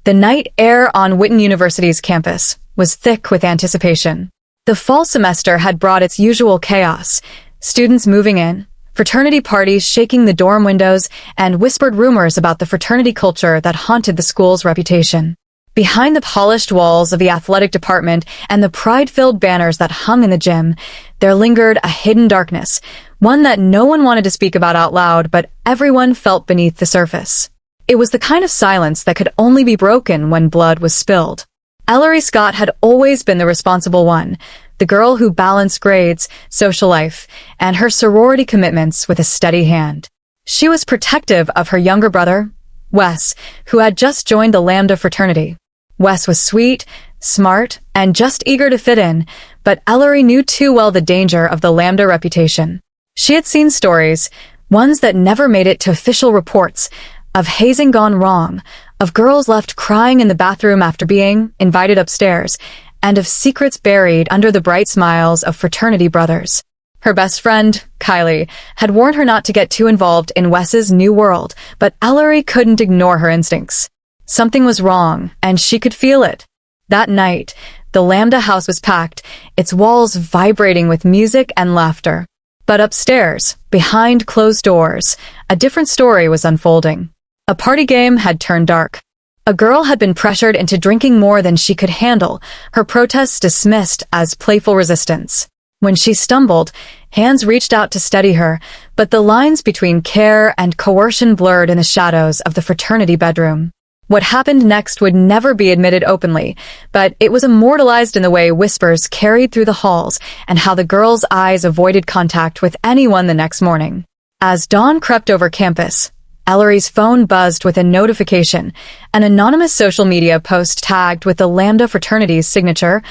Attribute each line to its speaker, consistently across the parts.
Speaker 1: The night air on Witten University's campus was thick with anticipation. The fall semester had brought its usual chaos, students moving in, fraternity parties shaking the dorm windows, and whispered rumors about the fraternity culture that haunted the school's reputation. Behind the polished walls of the athletic department and the pride-filled banners that hung in the gym, there lingered a hidden darkness, one that no one wanted to speak about out loud, but everyone felt beneath the surface. It was the kind of silence that could only be broken when blood was spilled. Ellery Scott had always been the responsible one, the girl who balanced grades, social life, and her sorority commitments with a steady hand. She was protective of her younger brother, Wes, who had just joined the Lambda fraternity. Wes was sweet, smart, and just eager to fit in, but Ellery knew too well the danger of the Lambda reputation. She had seen stories, ones that never made it to official reports, of hazing gone wrong, of girls left crying in the bathroom after being invited upstairs, and of secrets buried under the bright smiles of fraternity brothers. Her best friend, Kylie, had warned her not to get too involved in Wes's new world, but Ellery couldn't ignore her instincts. Something was wrong, and she could feel it. That night, the Lambda house was packed, its walls vibrating with music and laughter. But upstairs, behind closed doors, a different story was unfolding. A party game had turned dark. A girl had been pressured into drinking more than she could handle, her protests dismissed as playful resistance. When she stumbled, hands reached out to steady her, but the lines between care and coercion blurred in the shadows of the fraternity bedroom. What happened next would never be admitted openly, but it was immortalized in the way whispers carried through the halls and how the girl's eyes avoided contact with anyone the next morning. As dawn crept over campus, Ellery's phone buzzed with a notification, an anonymous social media post tagged with the Lambda fraternity's signature, !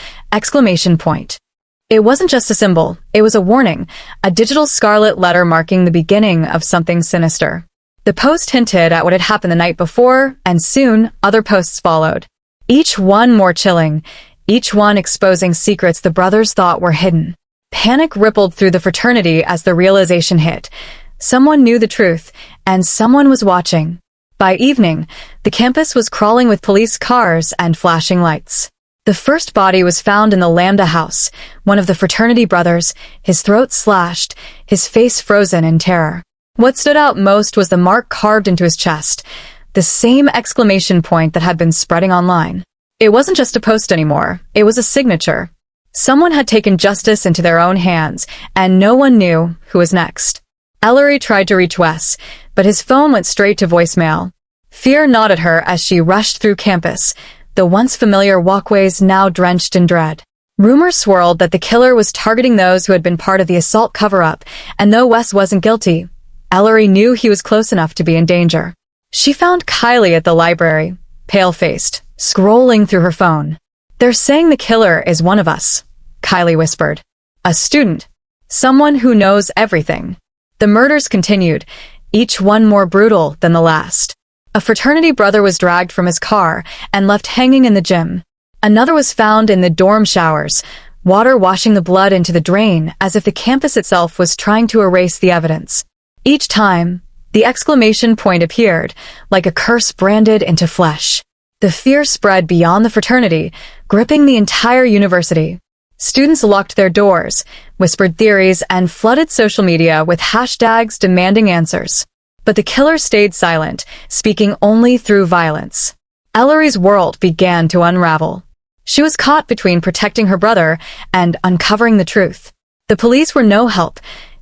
Speaker 1: It wasn't just a symbol, it was a warning, a digital scarlet letter marking the beginning of something sinister. The post hinted at what had happened the night before, and soon other posts followed. Each one more chilling, each one exposing secrets the brothers thought were hidden. Panic rippled through the fraternity as the realization hit. Someone knew the truth, and someone was watching. By evening, the campus was crawling with police cars and flashing lights. The first body was found in the Lambda house, one of the fraternity brothers, his throat slashed, his face frozen in terror. What stood out most was the mark carved into his chest, the same ! That had been spreading online. It wasn't just a post anymore, it was a signature. Someone had taken justice into their own hands, and no one knew who was next. Ellery tried to reach Wes, but his phone went straight to voicemail. Fear nodded her as she rushed through campus, the once familiar walkways now drenched in dread. Rumors swirled that the killer was targeting those who had been part of the assault cover-up, and though Wes wasn't guilty, Ellery knew he was close enough to be in danger. She found Kylie at the library, pale-faced, scrolling through her phone. "They're saying the killer is one of us," Kylie whispered. "A student. Someone who knows everything." The murders continued, each one more brutal than the last. A fraternity brother was dragged from his car and left hanging in the gym. Another was found in the dorm showers, water washing the blood into the drain as if the campus itself was trying to erase the evidence. Each time, the ! Appeared, like a curse branded into flesh. The fear spread beyond the fraternity, gripping the entire university. Students locked their doors, whispered theories, and flooded social media with hashtags demanding answers. But the killer stayed silent, speaking only through violence. Ellery's world began to unravel. She was caught between protecting her brother and uncovering the truth. The police were no help,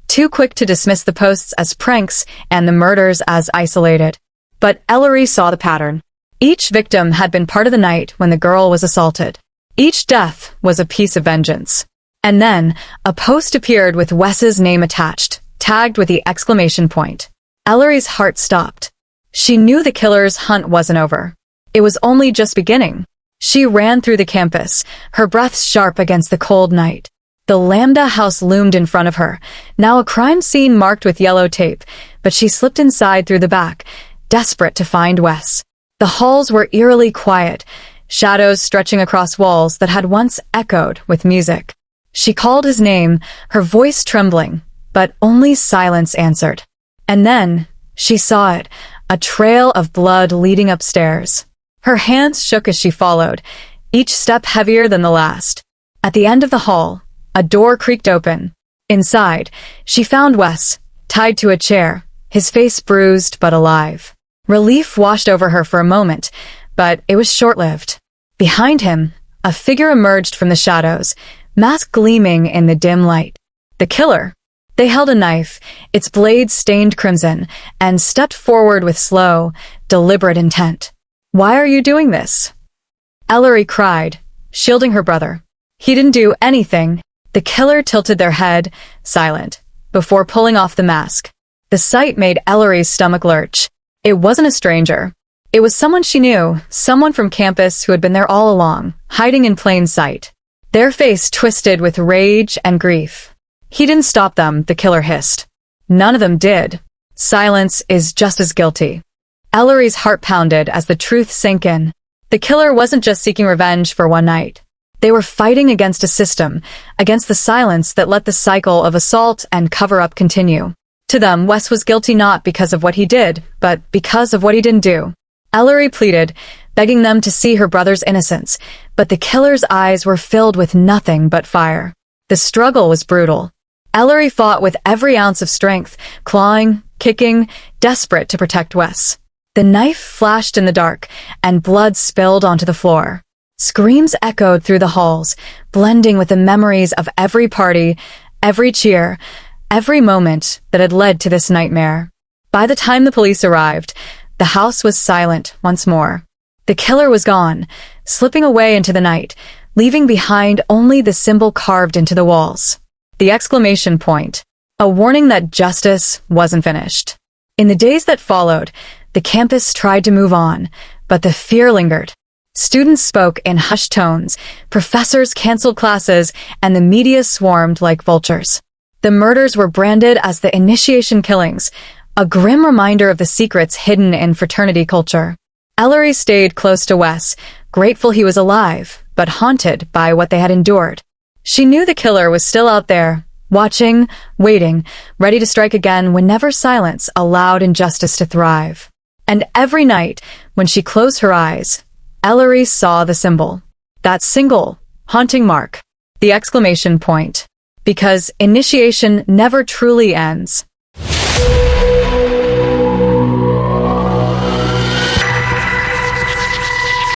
Speaker 1: too quick to dismiss the posts as pranks and the murders as isolated. But Ellery saw the pattern. Each victim had been part of the night when the girl was assaulted. Each death was a piece of vengeance. And then, a post appeared with Wes's name attached, tagged with the ! Ellery's heart stopped. She knew the killer's hunt wasn't over. It was only just beginning. She ran through the campus, her breath sharp against the cold night. The Lambda house loomed in front of her, now a crime scene marked with yellow tape, but she slipped inside through the back, desperate to find Wes. The halls were eerily quiet, shadows stretching across walls that had once echoed with music. She called his name, her voice trembling, but only silence answered. And then, she saw it, a trail of blood leading upstairs. Her hands shook as she followed, each step heavier than the last. At the end of the hall, a door creaked open. Inside, she found Wes, tied to a chair, his face bruised but alive. Relief washed over her for a moment, but it was short-lived. Behind him, a figure emerged from the shadows, mask gleaming in the dim light. The killer. They held a knife, its blade stained crimson, and stepped forward with slow, deliberate intent. "Why are you doing this?" Ellery cried, shielding her brother. "He didn't do anything." The killer tilted their head, silent, before pulling off the mask. The sight made Ellery's stomach lurch. It wasn't a stranger. It was someone she knew, someone from campus who had been there all along, hiding in plain sight. Their face twisted with rage and grief. "He didn't stop them," the killer hissed. "None of them did. Silence is just as guilty." Ellery's heart pounded as the truth sank in. The killer wasn't just seeking revenge for one night. They were fighting against a system, against the silence that let the cycle of assault and cover-up continue. To them, Wes was guilty not because of what he did, but because of what he didn't do. Ellery pleaded, begging them to see her brother's innocence, but the killer's eyes were filled with nothing but fire. The struggle was brutal. Ellery fought with every ounce of strength, clawing, kicking, desperate to protect Wes. The knife flashed in the dark, and blood spilled onto the floor. Screams echoed through the halls, blending with the memories of every party, every cheer, every moment that had led to this nightmare. By the time the police arrived, the house was silent once more. The killer was gone, slipping away into the night, leaving behind only the symbol carved into the walls. The exclamation point, a warning that justice wasn't finished. In the days that followed, the campus tried to move on, but the fear lingered. Students spoke in hushed tones, professors canceled classes, and the media swarmed like vultures. The murders were branded as the initiation killings, a grim reminder of the secrets hidden in fraternity culture. Ellery stayed close to Wes, grateful he was alive, but haunted by what they had endured. She knew the killer was still out there, watching, waiting, ready to strike again whenever silence allowed injustice to thrive. And every night, when she closed her eyes, Ellery saw the symbol. That single, haunting mark. The exclamation point. Because initiation never truly ends.